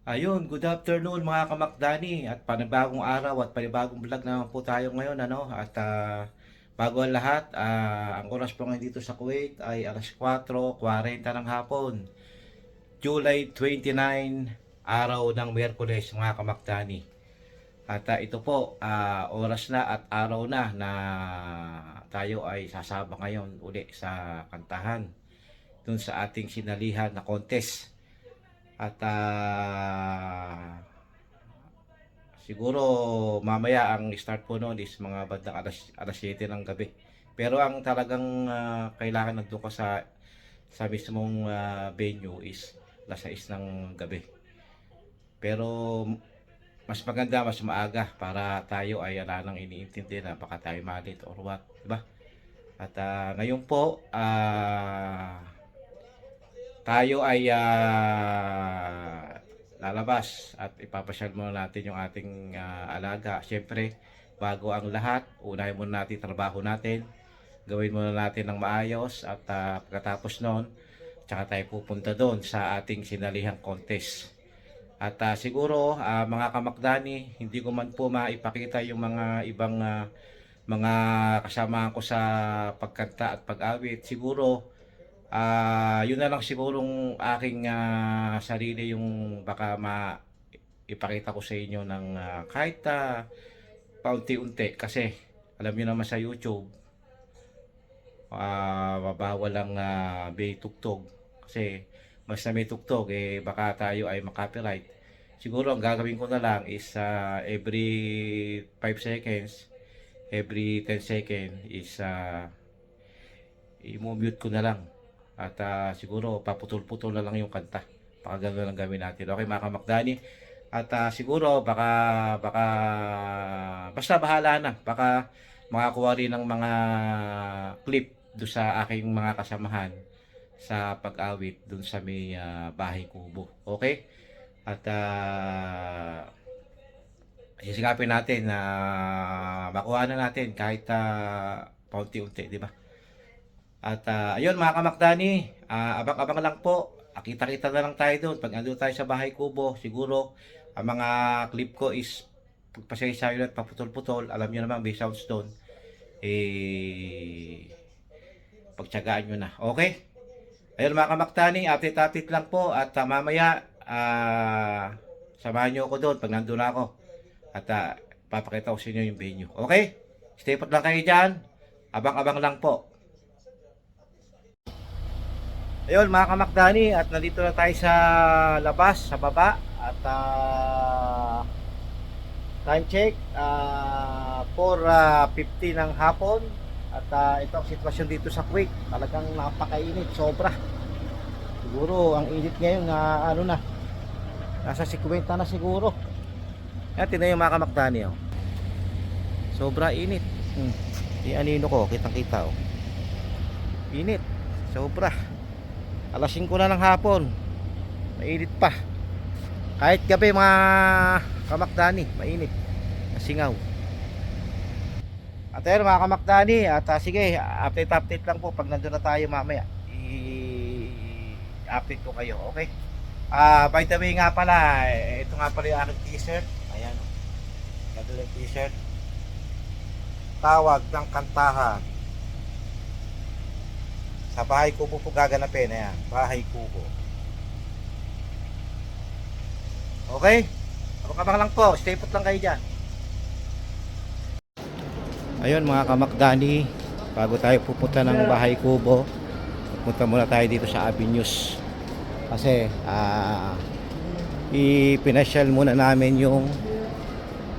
Ayun, good afternoon mga kamakdani at panibagong araw at panibagong vlog naman po tayo ngayon at bago ang lahat, ang oras po ngayon dito sa Kuwait ay alas 4:40 ng hapon, July 29, araw ng Miyerkules mga kamakdani. Ito po, oras na at araw na tayo ay sasama ngayon uli sa kantahan dun sa ating sinalihan na contest. Siguro mamaya ang start po noon is mga bandang alas 7 ng gabi. Pero ang talagang kailangan nandun ka sa mismong venue is alas 6 ng gabi. Pero mas maganda, mas maaga para tayo ay wala nang iniintindi na baka tayo malit or what, diba? Ngayon po, tayo ay lalabas at ipapasyal muna natin yung ating alaga. Siyempre, bago ang lahat, unahin muna natin trabaho natin. Gawin muna natin ng maayos at pagkatapos noon, tsaka tayo pupunta doon sa ating sinalihang contest. Siguro, mga kamakdani, hindi ko man po maipakita yung mga ibang mga kasama ko sa pagkanta at pag-awit. Siguro, yun na lang sigurong aking sarili yung baka ipakita ko sa inyo ng kahit paunti-unti kasi alam niyo naman sa YouTube mabawal ang may tugtog kasi mas na may tugtog baka tayo ay makapiright. Siguro ang gagawin ko na lang is every 5 seconds, every 10 seconds is i-mute ko na lang. Siguro paputol-putol na lang yung kanta. Baka gano'n lang gawin natin. Okay mga kamakdani? Siguro baka basta bahala na. Baka makakuha rin ng mga clip do sa aking mga kasamahan sa pag-awit dun sa may bahay kubo. Okay? Sisikapin natin na makuha na natin kahit paunti-unti, di ba? Ayun mga kamakdani, abang-abang lang po. Kita-kita na lang tayo doon. Pag ando tayo sa bahay kubo, siguro ang mga clip ko is pagpasaysayo at paputol-putol. Alam niyo naman, may sounds doon. Pagtsagaan nyo na. Okay? Ayun mga kamaktani, update lang po. Mamaya, samahan nyo ako doon pag nandun ako. Papakita ko sa inyo yung venue. Okay? Stay put lang kayo dyan. Abang-abang lang po. Ayun mga kamakdani, at nandito na tayo sa labas, sa baba. Time check, 4:50 ng hapon. Ito ang sitwasyon dito sa Kuwait. Talagang napakainit, sobra. Siguro ang init ngayon nasa 50 na siguro. Yan, tingnan yung mga kamakdani. Sobra init. Yung anino ko, kitang kita. Init, sobra. Alas 5 na ng hapon, mainit pa. Kahit gabi mga kamakdani, mainit, nasingaw. Ayun mga kamakdani, sige, update lang po pag nandun na tayo mamaya. I-update ko kayo, okay? By the way nga pala, ito nga pala yung aking t-shirt. Ayan, ito yung t-shirt. Tawag ng kantahan. Sa bahay kubo po gaganapin. Ayan, bahay kubo. Okay? Abang-abang lang po. Stay put lang kayo dyan. Ayun mga kamakdani, bago tayo pupunta ng bahay kubo, pupunta muna tayo dito sa Avenues. Kasi ipinasyal muna namin yung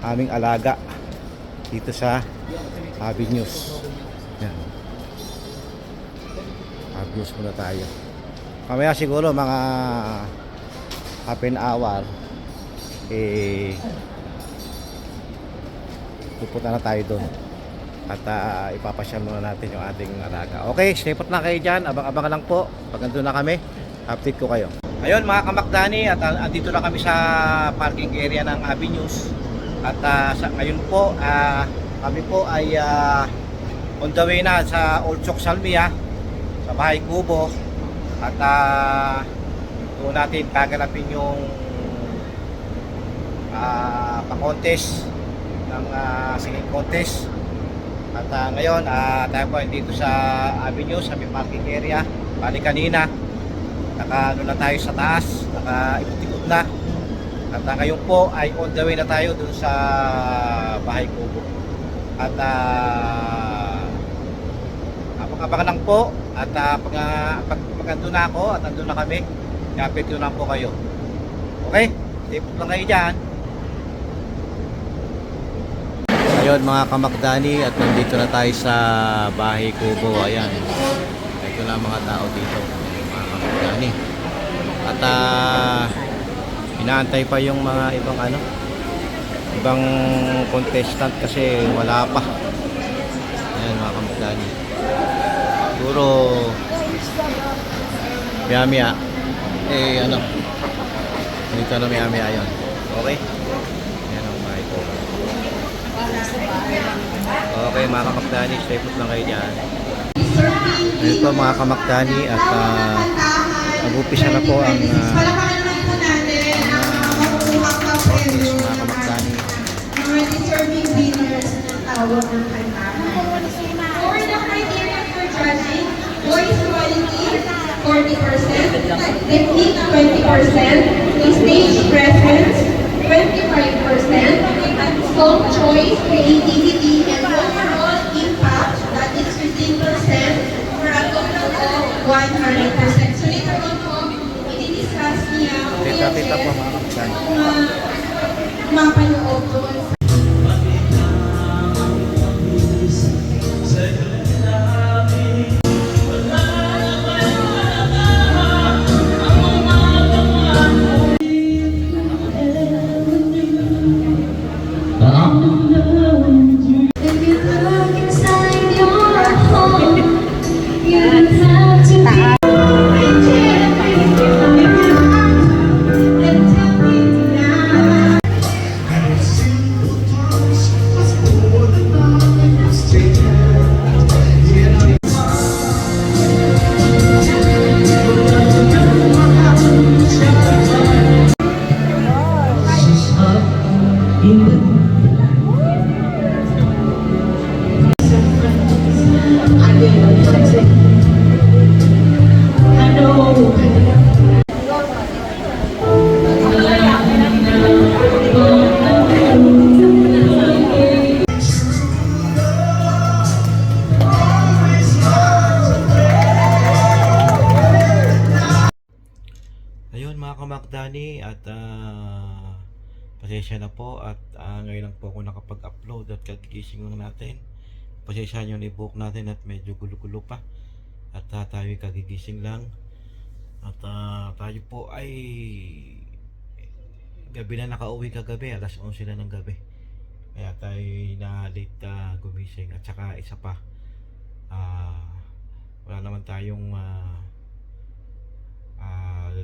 aming alaga dito sa Avenues. Yan. Avenues muna tayo. Mamaya siguro mga half an hour pupunta na tayo doon at ipapasyal muna natin yung ating alaga. Okay, stay put na kayo dyan. Abang-abang lang po. Pag nandun na kami, update ko kayo. Ayun mga kamakdani, at andito na kami sa parking area ng Avenues. Ngayon po, kami po ay on the way na sa Old Chok Salmia, sa bahay kubo. Doon natin kaganapin yung pa-contest ng singing contest. At ngayon tayo po ay dito sa Avenue, sa may parking area. Bali kanina naka na tayo sa taas, naka-ikot-ikot na. At ngayon po ay on the way na tayo dun sa Bahay Kubo. At abang-abang lang po. At pag andun na ako at andun na kami, kapit ko na po kayo. Okay? Tipot lang kayo dyan. Ayun mga kamakdani, at nandito na tayo sa Bahay Kubo. Ayan, ito na mga tao dito, mga kamakdani. At inaantay pa yung mga ibang contestant kasi wala pa. Ayan mga kamakdani, siguro maya dito na maya yun. Okay, ayan ang Bahay Kubo. Okay mga kamakdani, stay put lang kayo dyan. Ayun po mga kamakdani, at mag-upisa na po ang contest mga kamakdani. Mga deserving winners ng tawag ng kantahan. For the criteria for judging, voice quality, 40%, technique, 20%, stage presence, 25%, song choice, creativity, and overall impact, that is 15%, for a total of 100%. So later on po, i-discuss niya Tita po mga kamakdani. mapanood doon. If you look inside your heart, you don't have to be and tell me now. Ayun mga kamakdani, at pasensya na po, at ngayon lang po ako nakapag-upload at kagigising lang natin. Pasensya nyo, i-book natin at medyo gulo-gulo pa, at tayo kagigising lang. At tayo po ay gabi na nakauwi kagabi, alas 11 na ng gabi. Kaya tayo na late gumising, at saka isa pa, wala naman tayong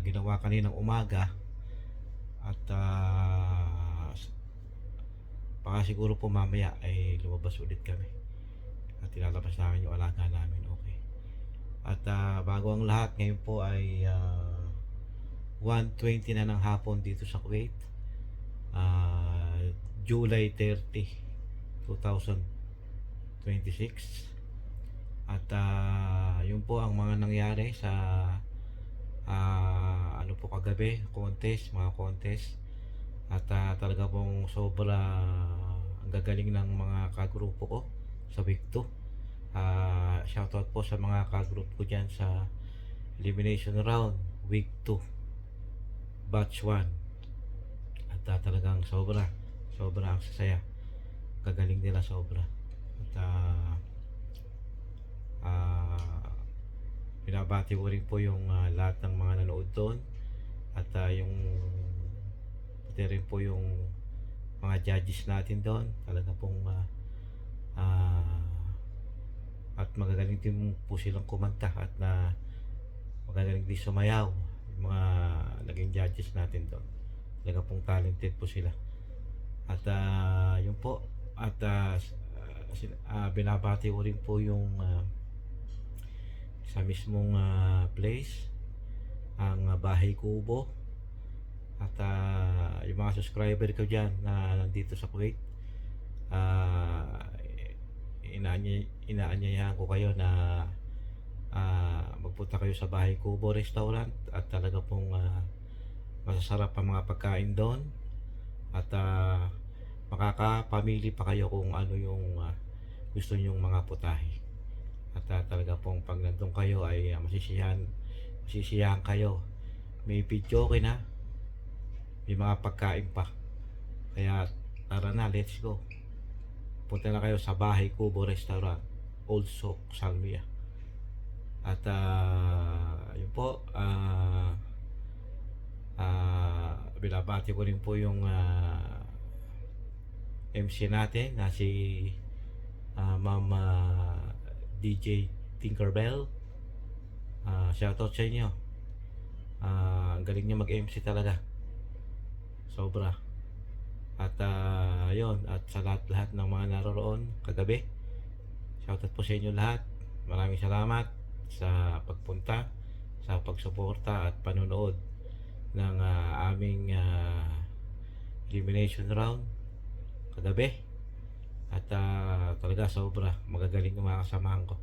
ginawa kaninang umaga. At baka siguro po mamaya ay lumabas ulit kami at ilalabas namin yung alaga namin. Okay. At bago ang lahat, ngayon po ay 1:20 na ng hapon dito sa Kuwait. July 30, 2026. At yun po ang mga nangyari sa kagabi, mga contest. At talaga pong sobra ang gagaling ng mga kagrupo ko sa week 2. Shoutout po sa mga kagroup ko dyan sa elimination round week 2 batch 1. At talagang sobra ang sasaya, gagaling nila sobra. At binabati ko rin po yung lahat ng mga nanood doon. At yung pati rin po yung mga judges natin doon. Talaga pong at magagaling din po silang kumanta, at magagaling din sumayaw yung mga naging judges natin doon. Talaga pong talented po sila. At yun po. At binabati ko rin po yung sa mismong place, ang Bahay Kubo. At yung yung mga subscriber ko dyan na nandito sa Kuwait, inaanyayahan ko kayo na magpunta kayo sa Bahay Kubo Restaurant at talaga pong masasarap ang mga pagkain doon at makakapamili pa kayo kung ano yung gusto nyong mga putahe at talaga pong pag nandun kayo ay masisiyahan kayo. May video okay na, may mga pagkain pa, kaya tara na, let's go. Punta na kayo sa Bahay Kubo Restaurant, Old Souk, Salmia. At yun po, binabati ko rin po yung MC natin na si Ma'am DJ Tinkerbell. Shoutout sa inyo. Ang galing niya mag-MC talaga, sobra. At yun, at sa lahat ng mga naroroon kagabi, shoutout po sa inyo lahat. Maraming salamat sa pagpunta, sa pagsuporta at panonood ng aming elimination round kagabi. At talaga sobra magagaling yung mga kasamahan ko.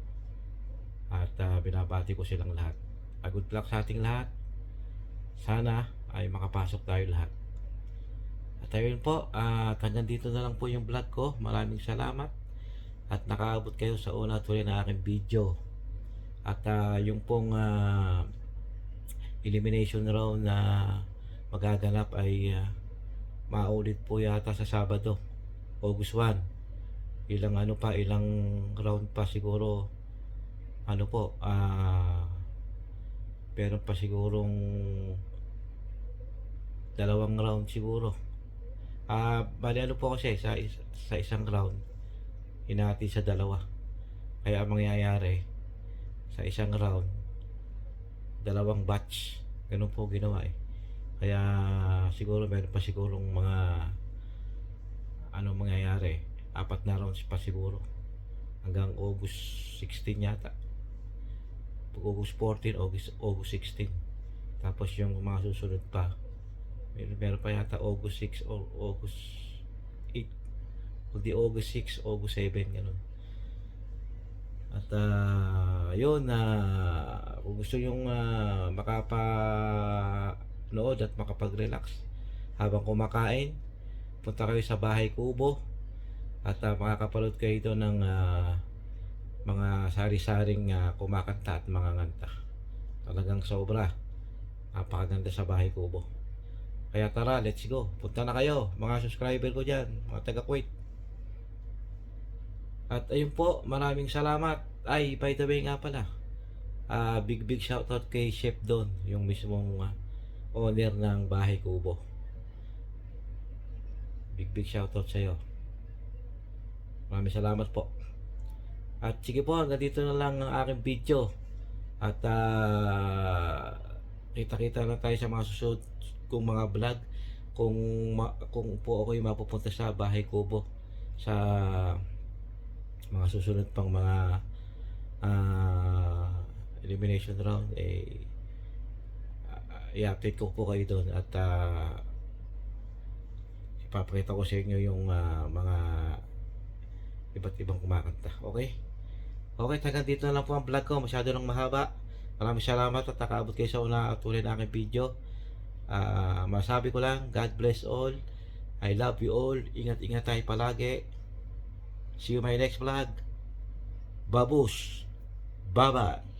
At binabati ko silang lahat. Good luck sa ating lahat. Sana ay makapasok tayo lahat. At ayun po, hanggang dito na lang po yung vlog ko. Maraming salamat at nakaabot kayo sa una at huli na aking video. At yung pong elimination round na magaganap ay maulit po yata sa Sabado, August 1. Ilang round pa siguro, meron pa sigurong 2 round siguro. Bali po kasi sa isang round hinati sa 2. Kaya ang mangyayari sa isang round 2 batch, ganun po ginawa Kaya siguro meron pa sigurong mga mangyayari, 4 na rounds pa siguro hanggang August 16 yata, August 14, August 16. Tapos yung mga susunod pa meron pa yata August 6 o August 8, kundi August 6, August 7, ganun. At yun, kung gusto yung makapanood at makapag-relax habang kumakain, punta kayo sa Bahay Kubo at makakapanood kayo ito ng mga sari-saring kumakanta at mga nganta. Talagang sobra napakaganda sa Bahay Kubo. Kaya tara, let's go. Punta na kayo, mga subscriber ko dyan, mga taga-Kuwait. At ayun po, maraming salamat. Ay, by the way nga pala, big shoutout kay Chef Don, yung mismong owner ng Bahay Kubo. Big shoutout sa'yo. Maraming salamat po. At sige po, hanggang dito na lang ang aking video. At kita-kita na tayo sa mga susunod kong mga vlog kung po ako'y mapupunta sa Bahay Kubo sa mga susunod pang mga elimination round. I-update ko po kayo doon at ipapakita ko sa inyo yung mga iba't ibang kumakanta. Okay, hanggang dito na lang po ang vlog ko. Masyado nang mahaba. Maraming salamat at nakaabot kayo sa una at uli na aking video. Masabi ko lang, God bless all. I love you all. Ingat tayo palagi. See you my next vlog. Babush. Bye-bye.